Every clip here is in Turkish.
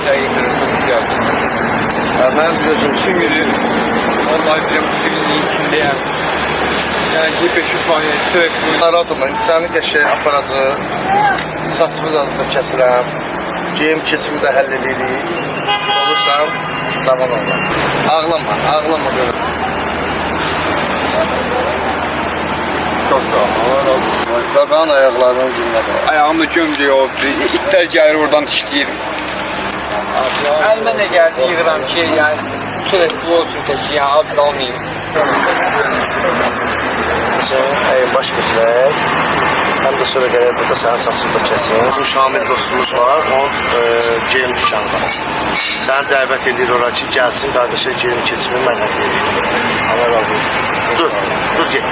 Çok güzel. Ben biliyorsun Şimdi vallahi diyorum bu günün içindeyim. Yani 500 saniye sürekli. narahat olma. İnsani qəşəng aparacı, saçımız azında kəsirəm, geyim keçimi də həll edirik. Olursan, cavan olma. Ağlama görüm. Çok sağ ol. Allah razı olsun. Babağın ayaqlarının dinlədir. Ayağımda gömce yoktu. İtler gelir oradan dişleyir. Elime ne geldi yığıram şey yani. Sürekli olsun teşi ya az kalmayayım. Sen baş götürək. Həm də sonra gələk burada sənin saçını da kəsin. Bu Şamil dostumuz var, onun geyim dükkanı var. Səni dəvət edir ora ki, gəlsin, qardaşa geyim keçimi mən edir. Allah razı olsun. Dur get.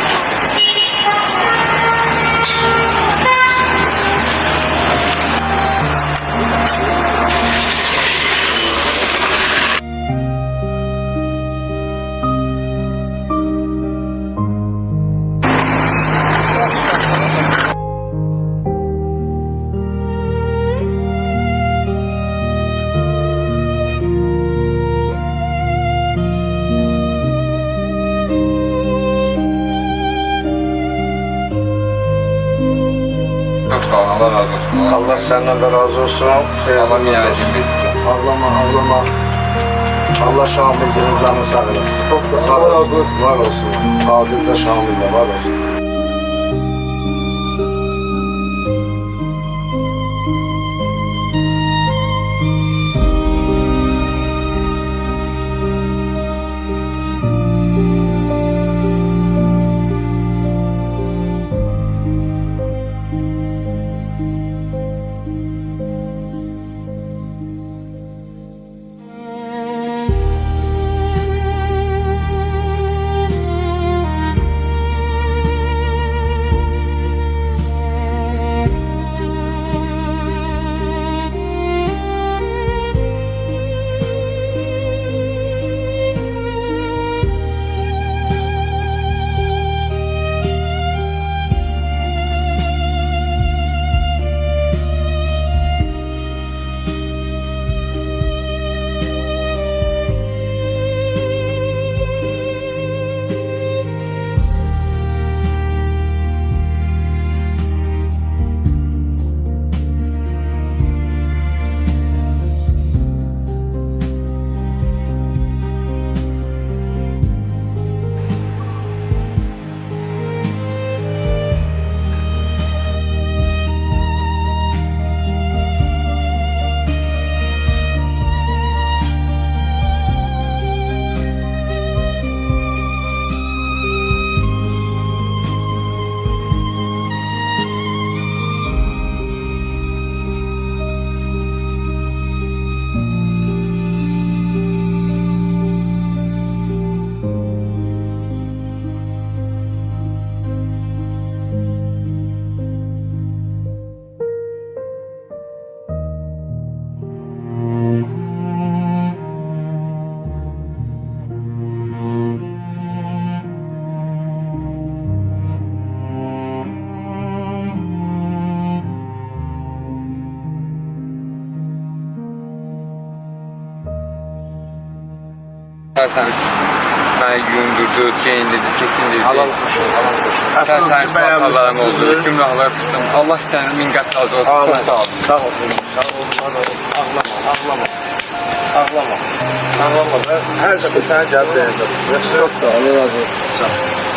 Çok sağ ol. Allah razı olsun. Allah səndən də razı olsun. Allah minəvəcək biz. Ağlama. Allah Şamil'in canını sağ eləsin. Sağ olsun. Var olsun. Adil də Şamil də var olsun. Zaten ben gündürdü, şeyinde, diskesindir. Halal kuşun. Zaten hatalarım oldu, cümleler tuttum. Allah istedim, min kat razı olsun. Ağlama. Çok sağ olun. Sağ ol. Ağlama. Her zaman sen cevap vereceğim. Çok da Allah razı olsun. Sağ ol.